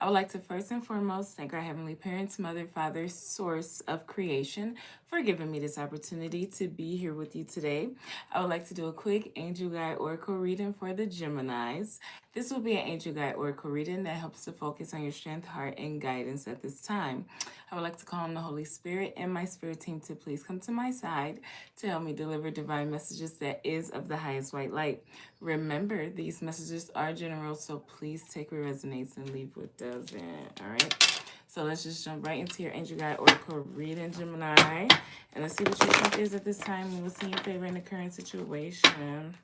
I would like to first and foremost thank our Heavenly Parents, Mother, Father, Source of Creation, for giving me this opportunity to be here with you today. I would like to do a quick angel guide oracle reading for the Geminis. This will be an angel guide oracle reading that helps to focus on your strength, heart, and guidance at this time. I would like to call on the Holy Spirit and my spirit team to please come to my side to help me deliver divine messages that is of the highest white light. Remember, these messages are general, so please take what resonates and leave what doesn't. All right. So let's just jump right into your angel guide oracle reading, Gemini, and let's see what your strength is at this time and what's in your favor in the current situation.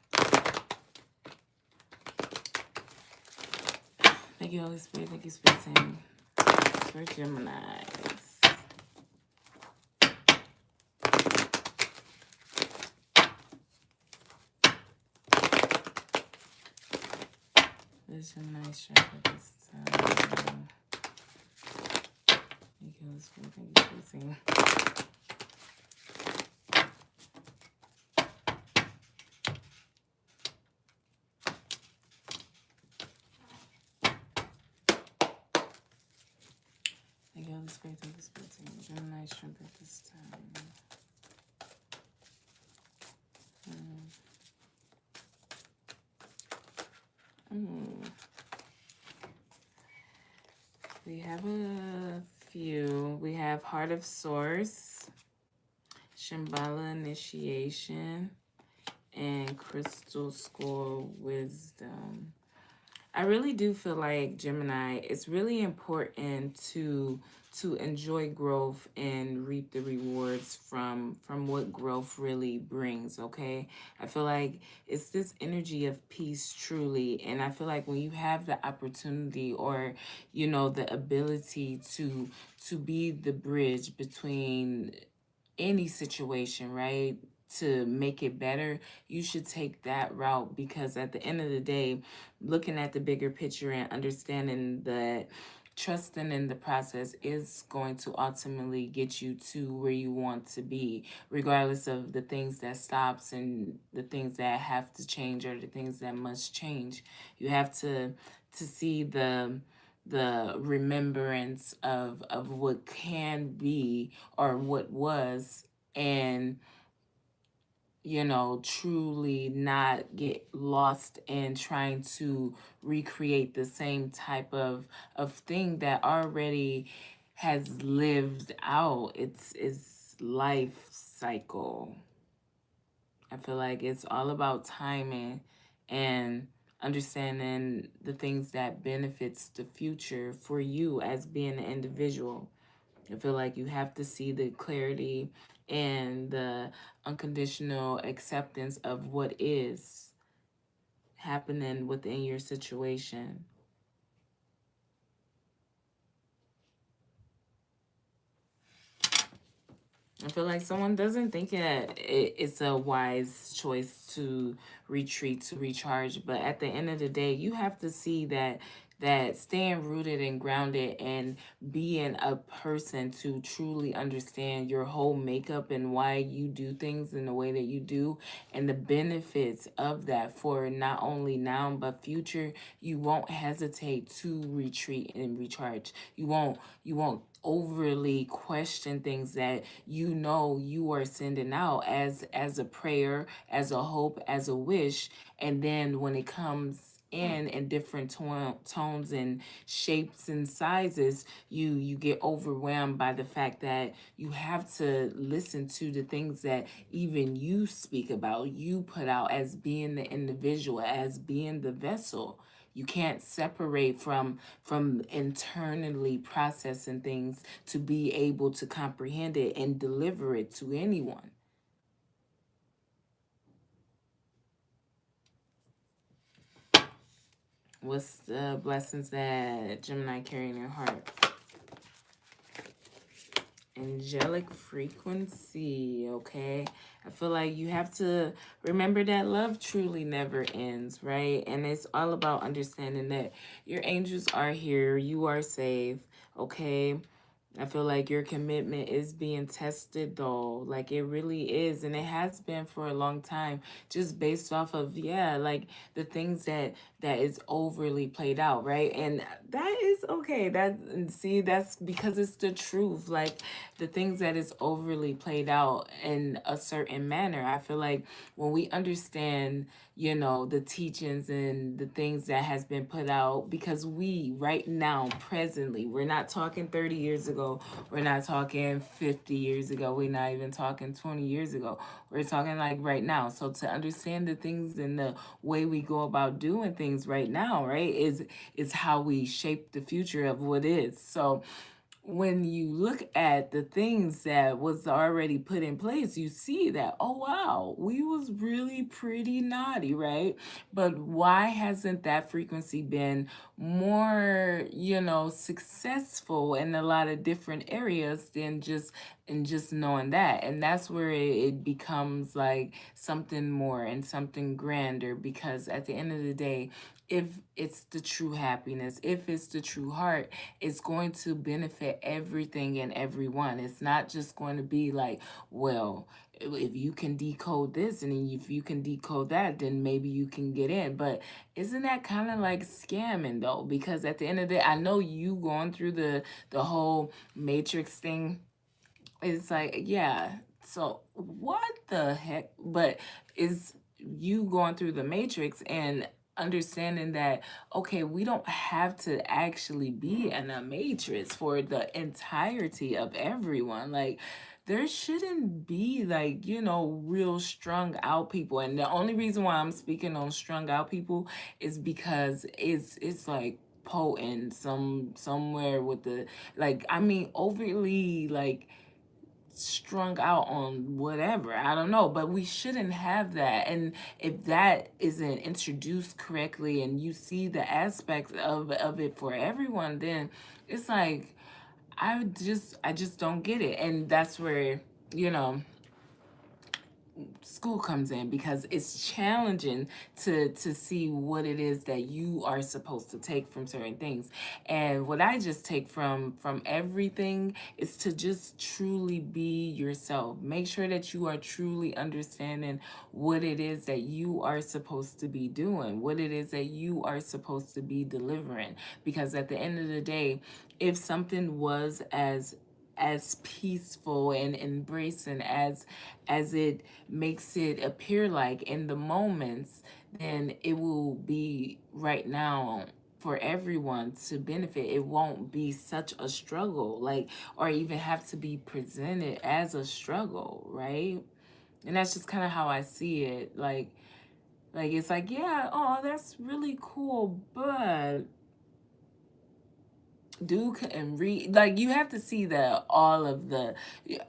Thank you, Holy Spirit. Thank you, Spirit Team. For Gemini. This is a nice strength at this time. Thank you, Holy Spirit. Thank you, Spirit Team. Thank you, Holy Spirit. Thank you, Spirit Team. Gemini strength at this time. We have a few. We have Heart of Source, Shambhala Initiation, and Crystal School Wisdom. I really do feel like, Gemini, it's really important to enjoy growth and reap the rewards from what growth really brings. Okay, I feel like it's this energy of peace, truly, and I feel like when you have the opportunity, or the ability to be the bridge between any situation, right, to make it better, you should take that route, because at the end of the day, looking at the bigger picture and understanding that trusting in the process is going to ultimately get you to where you want to be, regardless of the things that stops and the things that have to change or the things that must change. You have to see the remembrance of what can be or what was, and truly not get lost in trying to recreate the same type of thing that already has lived out its life cycle. I feel like it's all about timing and understanding the things that benefits the future for you as being an individual. I feel like you have to see the clarity and the unconditional acceptance of what is happening within your situation. I feel like someone doesn't think that it's a wise choice to retreat, to recharge, but at the end of the day, you have to see that staying rooted and grounded and being a person to truly understand your whole makeup and why you do things in the way that you do, and the benefits of that for not only now but future, you won't hesitate to retreat and recharge. You won't overly question things that you are sending out as a prayer, as a hope, as a wish, and then when it comes in different tones and shapes and sizes, you get overwhelmed by the fact that you have to listen to the things that even you speak about, you put out as being the individual, as being the vessel. You can't separate from internally processing things to be able to comprehend it and deliver it to anyone. What's the blessings that Gemini carry in your heart? Angelic frequency, okay? I feel like you have to remember that love truly never ends, right? And it's all about understanding that your angels are here, you are safe, okay? I feel like your commitment is being tested, though. Like, it really is. And it has been for a long time, just based off of, yeah, like the things that is overly played out, right? And that is okay. That's because it's the truth. Like the things that is overly played out in a certain manner. I feel like when we understand, the teachings and the things that has been put out, because we right now, presently, we're not talking 30 years ago, we're not talking 50 years ago, we're not even talking 20 years ago. We're talking like right now. So to understand the things and the way we go about doing things right now, right, is how we shape the future of what is. So when you look at the things that was already put in place, you see that, oh wow, we was really pretty naughty, right? But why hasn't that frequency been more, successful in a lot of different areas than just knowing that? And that's where it becomes like something more and something grander, because at the end of the day, if it's the true happiness, if it's the true heart, it's going to benefit everything and everyone. It's not just going to be like, well, if you can decode this and if you can decode that, then maybe you can get in. But isn't that kind of like scamming though? Because at the end of the day, I know you going through the whole matrix thing. It's like, yeah, so what the heck? But is you going through the matrix and understanding that, okay, we don't have to actually be in a matrix for the entirety of everyone. Like, there shouldn't be like, real strung out people. And the only reason why I'm speaking on strung out people is because it's like potent somewhere with the, like, I mean, overly like strung out on whatever, I don't know, but we shouldn't have that. And if that isn't introduced correctly and you see the aspects of it for everyone, then it's like I just don't get it. And that's where, you know school comes in, because it's challenging to see what it is that you are supposed to take from certain things. And what I just take from everything is to just truly be yourself. Make sure that you are truly understanding what it is that you are supposed to be doing, what it is that you are supposed to be delivering. Because at the end of the day, if something was as peaceful and embracing as it makes it appear like in the moments, then it will be right now for everyone to benefit. It won't be such a struggle, like, or even have to be presented as a struggle, right? And that's just kind of how I see it. Like it's like, yeah, oh, that's really cool, but Duke and read, like, you have to see the all of the,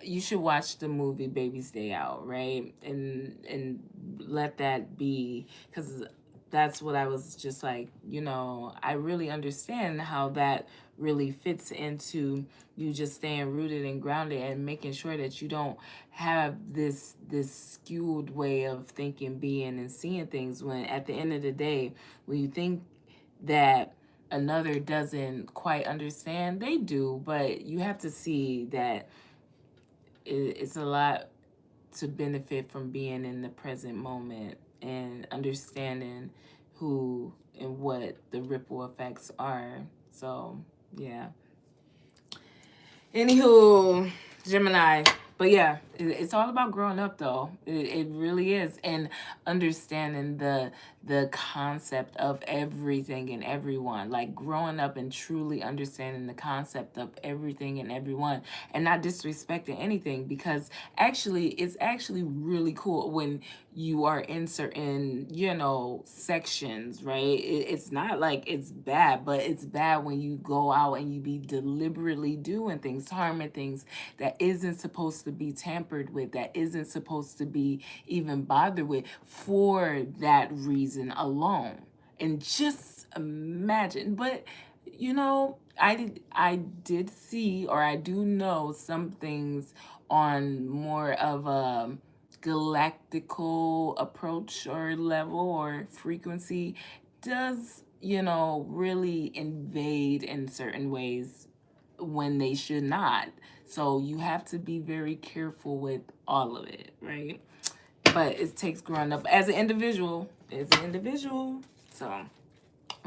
you should watch the movie Baby's Day Out, right? And let that be, because that's what I was just like, I really understand how that really fits into you just staying rooted and grounded and making sure that you don't have this skewed way of thinking, being, and seeing things, when at the end of the day, when you think that another doesn't quite understand, they do. But you have to see that it's a lot to benefit from being in the present moment and understanding who and what the ripple effects are. So yeah, anywho, Gemini. But yeah, it's all about growing up, though. It really is. And understanding the concept of everything and everyone. Like growing up and truly understanding the concept of everything and everyone, and not disrespecting anything. Because actually, it's actually really cool when you are in certain, sections, right? It's not like it's bad, but it's bad when you go out and you be deliberately doing things, harming things that isn't supposed to be tampered with, that isn't supposed to be even bothered with for that reason alone. And just imagine, but I did see, or I do know some things on more of a galactical approach or level or frequency does, really invade in certain ways when they should not. So you have to be very careful with all of it, right? But it takes growing up as an individual, So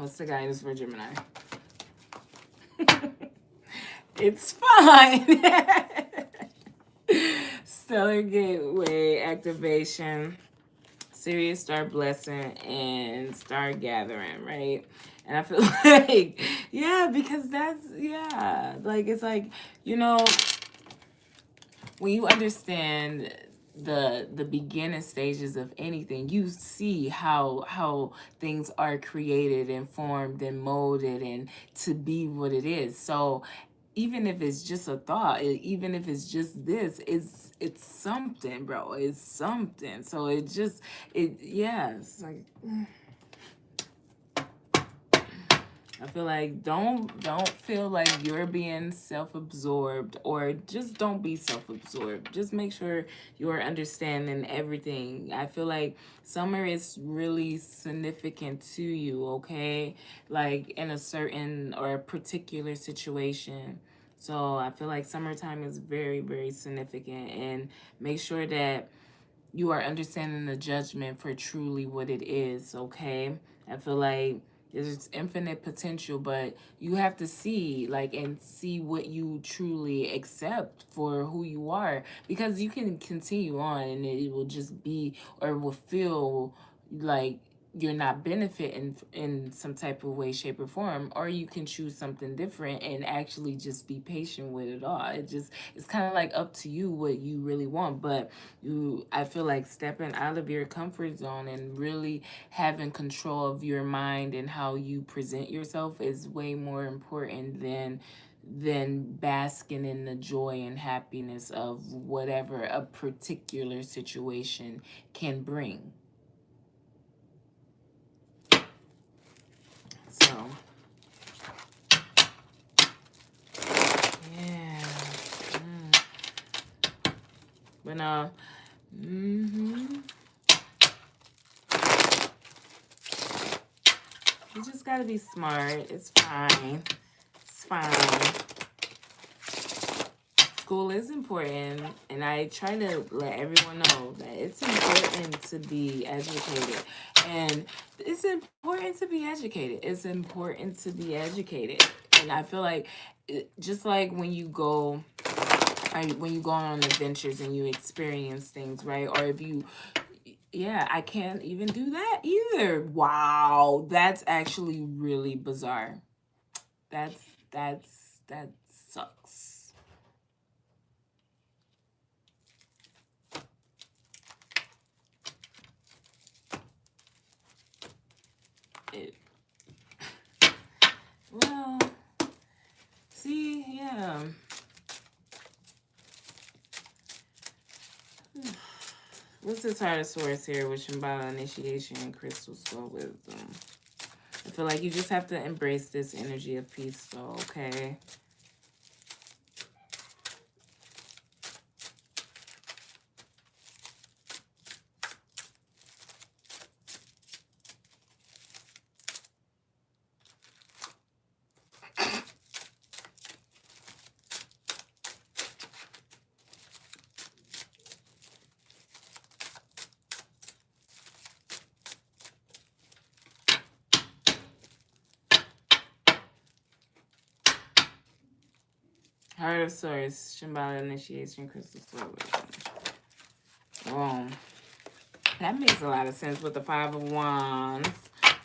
What's the guidance for Gemini? It's fine. Stellar Gateway activation, Sirius star blessing, and star gathering, right? And I feel like, yeah, because that's, yeah, like, it's like, you know, when you understand the beginning stages of anything, you see how things are created and formed and molded and to be what it is. So even if it's just a thought, even if it's just this, it's something, bro. It's something. So it just, it, yeah, it's like, I feel like don't feel like you're being self-absorbed, or just don't be self-absorbed. Just make sure you're understanding everything. I feel like summer is really significant to you, okay? Like in a certain or a particular situation. So I feel like summertime is very, very significant, and make sure that you are understanding the judgment for truly what it is, okay? I feel like there's infinite potential, but you have to see, like, and see what you truly accept for who you are, because you can continue on and it will just be, or it will feel like you're not benefiting in some type of way, shape, or form, or you can choose something different and actually just be patient with it all. It's kind of like up to you what you really want. But I feel like stepping out of your comfort zone and really having control of your mind and how you present yourself is way more important than basking in the joy and happiness of whatever a particular situation can bring. So, yeah. But you just gotta be smart. It's fine. It's fine. School is important, and I try to let everyone know that it's important to be educated. And it's important to be educated. It's important to be educated. And I feel like, just like when you go on adventures and you experience things, right? Or if you, yeah, I can't even do that either. Wow, that's actually really bizarre. That's that sucks. It, well, see, yeah. What's this hardest source here with Shambhala initiation and crystal skull wisdom? I feel like you just have to embrace this energy of peace, though, okay? Heart of Source, Shambhala initiation, crystal skull wisdom. Oh, that makes a lot of sense with the Five of Wands.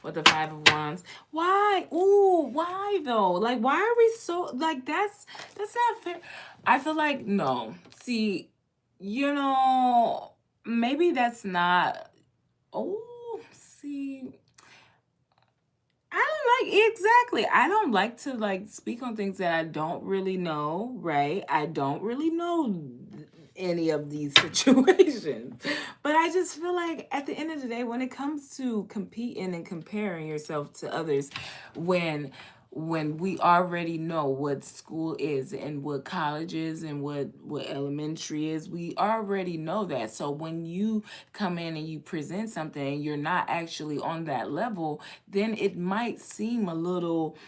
With the Five of Wands. Why? Ooh, why though? Like, why are we so, like, that's not fair. I feel like, no. See, maybe that's not, oh, see, I don't like, exactly. I don't like to like speak on things that I don't really know, right? I don't really know any of these situations. But I just feel like at the end of the day, when it comes to competing and comparing yourself to others, when we already know what school is and what college is and what elementary is, we already know that. So when you come in and you present something and you're not actually on that level, then it might seem a little,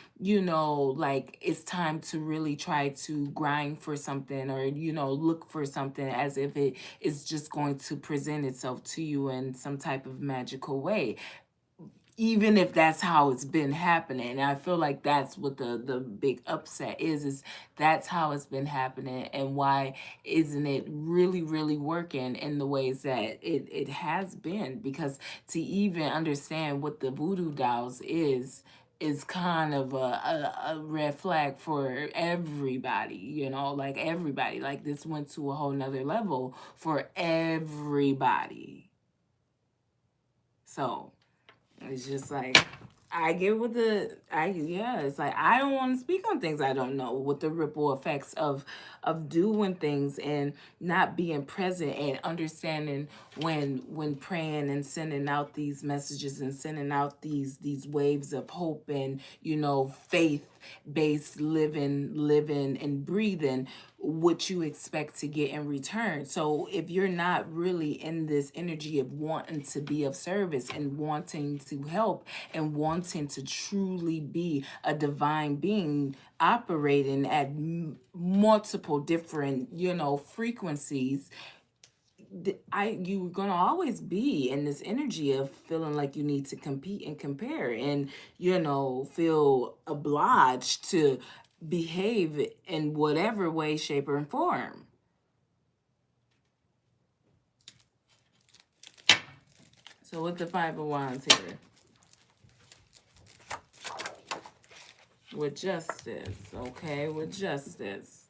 like it's time to really try to grind for something, or look for something, as if it is just going to present itself to you in some type of magical way. even if that's how it's been happening. And I feel like that's what the big upset is that's how it's been happening, and why isn't it really really working in the ways that it has been? Because to even understand what the voodoo dolls is kind of a red flag for everybody, like everybody. Like this went to a whole nother level for everybody. So it's just like, I get what yeah, it's like I don't want to speak on things I don't know, with the ripple effects of doing things and not being present and understanding when praying and sending out these messages and sending out these waves of hope and faith based living and breathing, what you expect to get in return. So if you're not really in this energy of wanting to be of service and wanting to help and wanting to truly be a divine being operating at multiple different frequencies, you're gonna always be in this energy of feeling like you need to compete and compare and feel obliged to behave in whatever way, shape, or form. So with the Five of Wands here, with justice, okay, with justice,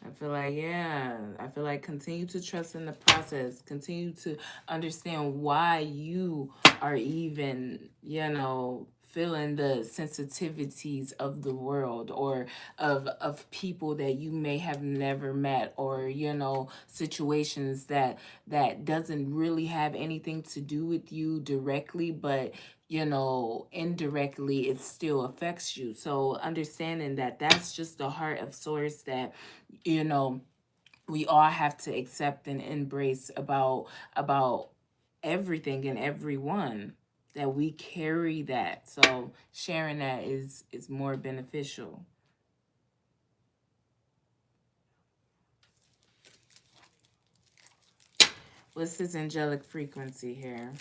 I feel like, yeah, I feel like continue to trust in the process. Continue to understand why you are even, feeling the sensitivities of the world, or of people that you may have never met, or, situations that doesn't really have anything to do with you directly, but indirectly it still affects you. So understanding that that's just the heart of source that you know we all have to accept and embrace about everything and everyone, that we carry that. So sharing that is more beneficial. What's this angelic frequency here?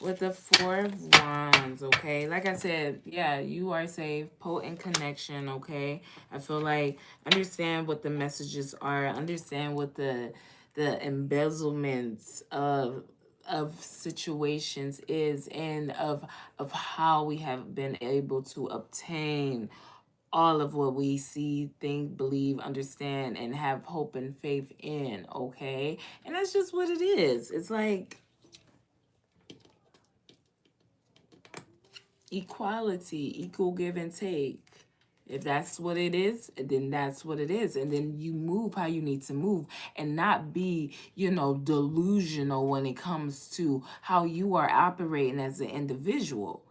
With the Four of Wands, okay? Like I said, yeah, you are safe. Potent connection, okay? I feel like understand what the messages are. Understand what the embezzlements of situations is, and of how we have been able to obtain all of what we see, think, believe, understand, and have hope and faith in, okay? And that's just what it is. It's like equality, equal give and take. If that's what it is, then that's what it is. And then you move how you need to move, and not be, delusional when it comes to how you are operating as an individual.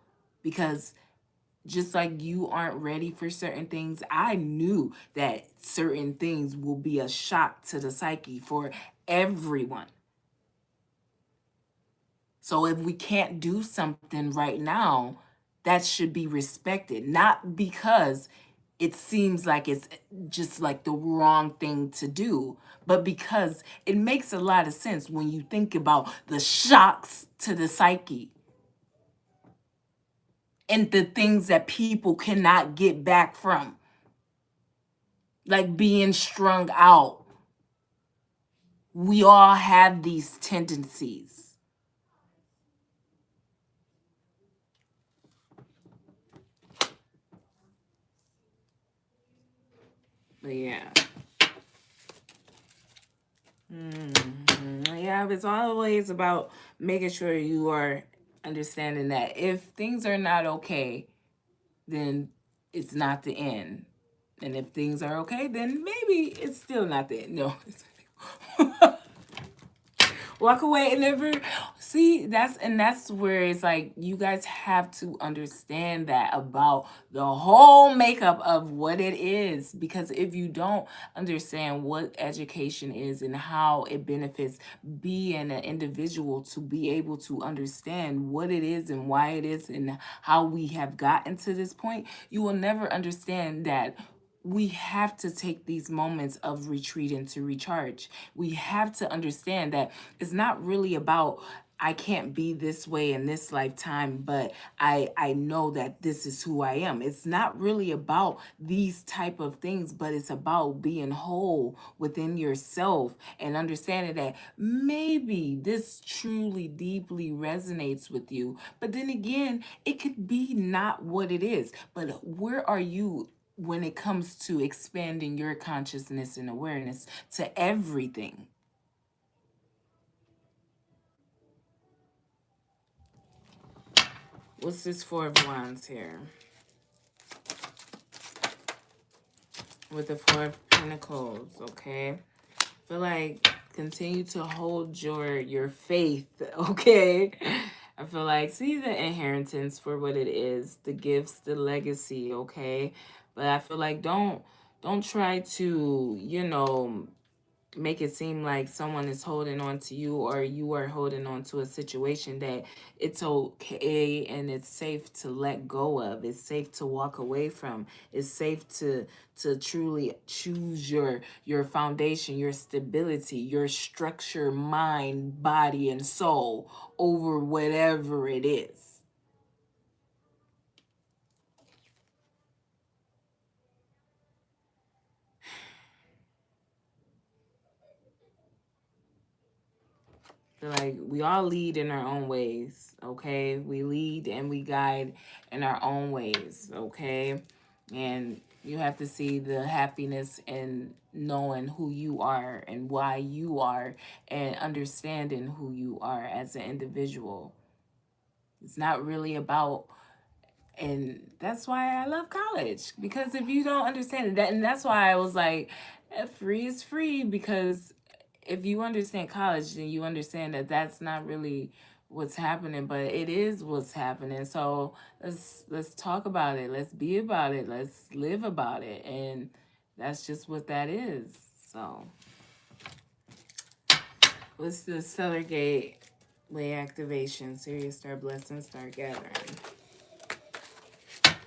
Because just like you aren't ready for certain things, I knew that certain things will be a shock to the psyche for everyone. So if we can't do something right now, that should be respected, not because it seems like it's just like the wrong thing to do, but because it makes a lot of sense when you think about the shocks to the psyche and the things that people cannot get back from, like being strung out. We all have these tendencies. But yeah. Yeah, it's always about making sure you are understanding that if things are not okay, then it's not the end. And if things are okay, then maybe it's still not the end. No. Walk away and never see. That's where it's like you guys have to understand that about the whole makeup of what it is. Because if you don't understand what education is and how it benefits being an individual to be able to understand what it is and why it is and how we have gotten to this point, you will never understand that we have to take these moments of retreat and to recharge. We have to understand that it's not really about I can't be this way in this lifetime, but I know that this is who I am. It's not really about these type of things, but it's about being whole within yourself and understanding that maybe this truly deeply resonates with you. But then again, it could be not what it is. But where are you when it comes to expanding your consciousness and awareness to everything? What's this Four of Wands here? With the Four of Pentacles, okay? I feel like continue to hold your faith, okay? I feel like see the inheritance for what it is, the gifts, the legacy, okay? But I feel like don't try to, make it seem like someone is holding on to you or you are holding on to a situation that it's okay and it's safe to let go of. It's safe to walk away from. It's safe to truly choose your foundation, your stability, your structure, mind, body, and soul over whatever it is. Like we all lead in our own ways, okay? We lead and we guide in our own ways, okay? And you have to see the happiness in knowing who you are and why you are and understanding who you are as an individual. It's not really about, and that's why I love college, because if you don't understand that, and that's why I was like, free is free, because if you understand college, then you understand that that's not really what's happening, but it is what's happening. So let's talk about it. Let's be about it. Let's live about it, and that's just what that is. So, what's the Stellar Gate way activation? Serious star blessings start gathering.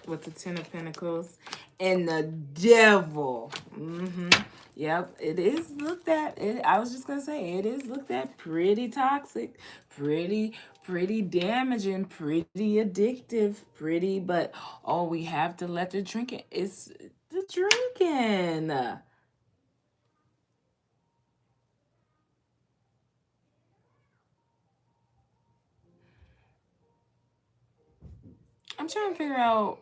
With the Ten of Pentacles and the Devil. Yep, it is looked at. I was just gonna say it is looked at pretty toxic, pretty damaging, pretty addictive, pretty. But oh, we have to let the drinking. It's the drinking. I'm trying to figure out.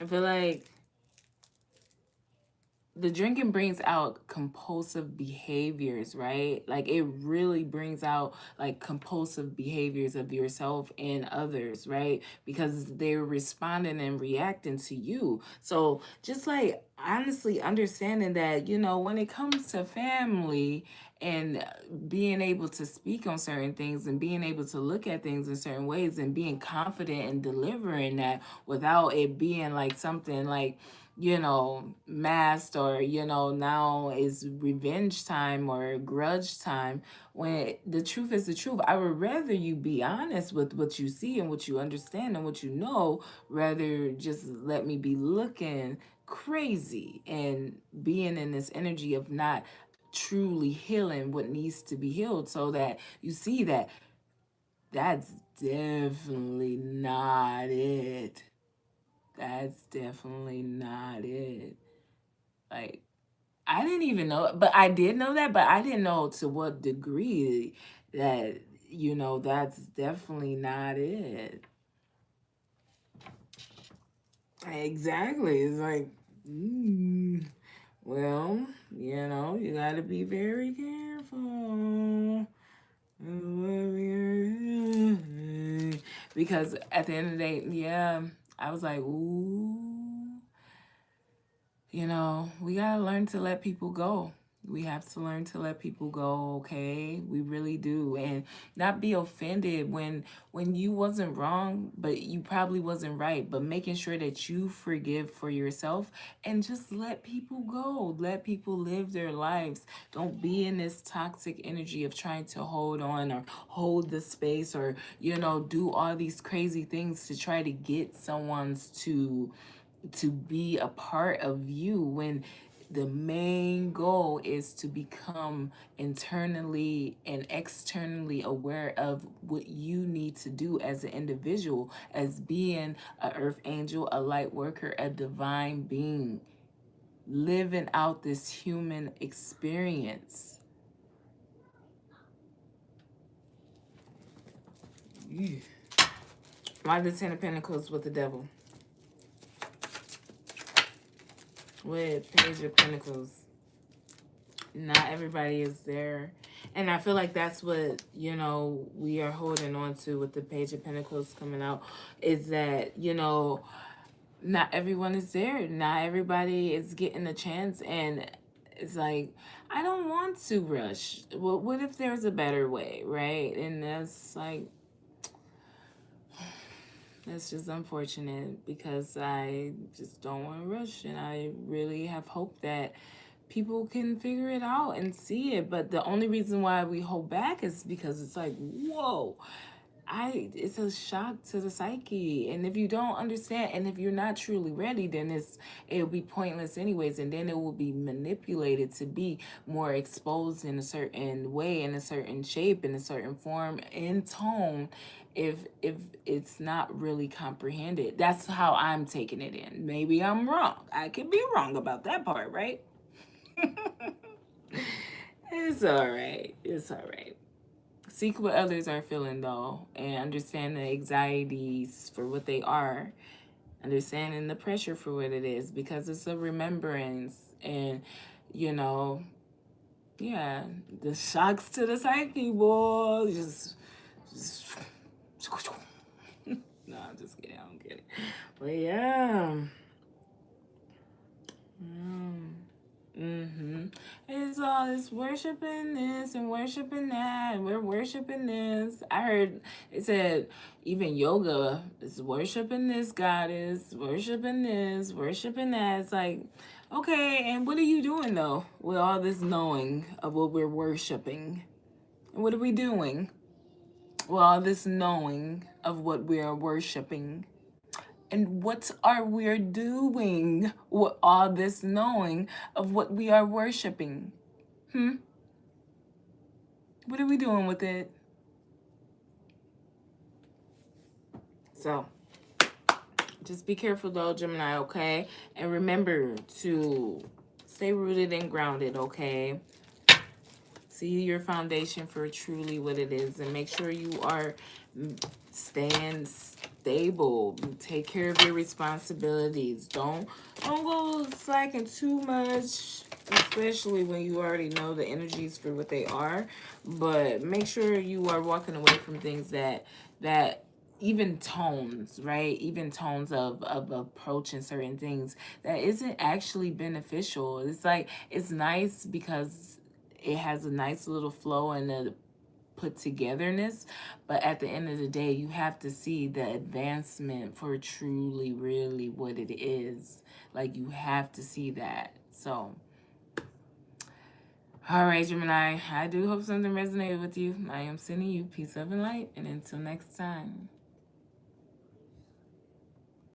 I feel like the drinking brings out compulsive behaviors, right? Like it really brings out like compulsive behaviors of yourself and others, right? Because they're responding and reacting to you. So just like honestly understanding that, when it comes to family and being able to speak on certain things and being able to look at things in certain ways and being confident and delivering that without it being like something like, masked or, now is revenge time or grudge time, when the truth is the truth. I would rather you be honest with what you see and what you understand and what you know, rather just let me be looking crazy and being in this energy of not truly healing what needs to be healed, so that you see that that's definitely not it. That's definitely not it. Like, I didn't even know, but I did know that, but I didn't know to what degree that, that's definitely not it. Exactly. It's like, well, you got to be very careful. Because at the end of the day, yeah, I was like, ooh. We gotta learn to let people go. We have to learn to let people go, okay? We really do. And not be offended when you wasn't wrong, but you probably wasn't right. But making sure that you forgive for yourself and just let people go. Let people live their lives. Don't be in this toxic energy of trying to hold on or hold the space or, do all these crazy things to try to get someone's to be a part of you when the main goal is to become internally and externally aware of what you need to do as an individual, as being an earth angel, a light worker, a divine being, living out this human experience. Ew. Why the Ten of Pentacles with the Devil? With Page of Pentacles. Not everybody is there. And I feel like that's what, we are holding on to with the Page of Pentacles coming out, is that, not everyone is there. Not everybody is getting a chance. And it's like, I don't want to rush. Well, what if there's a better way, right? And that's like, that's just unfortunate because I just don't want to rush. And I really have hope that people can figure it out and see it. But the only reason why we hold back is because it's like, whoa, it's a shock to the psyche. And if you don't understand, and if you're not truly ready, then it'll be pointless anyways. And then it will be manipulated to be more exposed in a certain way, in a certain shape, in a certain form, in tone, if it's not really comprehended. That's how I'm taking it in. Maybe I'm wrong. I could be wrong about that part, right? It's all right. It's all right. Seek what others are feeling, though, and understand the anxieties for what they are. Understanding the pressure for what it is, because it's a remembrance. And, yeah, the shocks to the psyche, boy. Just no, I'm just kidding. I don't get it. But yeah. It's all this worshiping this and worshiping that. And we're worshiping this. I heard it said even yoga is worshiping this goddess, worshiping this, worshiping that. It's like, okay, and what are you doing though with all this knowing of what we're worshiping? And what are we doing with all this knowing of what we are worshiping? And what are we doing with all this knowing of what we are worshiping? What are we doing with it? So, just be careful though, Gemini, okay? And remember to stay rooted and grounded, okay? See your foundation for truly what it is, and make sure you are staying stable. Take care of your responsibilities. Don't go slacking too much, especially when you already know the energies for what they are. But make sure you are walking away from things that even tones, right? Even tones of approaching certain things that isn't actually beneficial. It's like, it's nice because it has a nice little flow and a put togetherness, but at the end of the day, you have to see the advancement for truly really what it is. Like, you have to see that. So all right, Gemini, I do hope something resonated with you. I am sending you peace, love, and light, and until next time.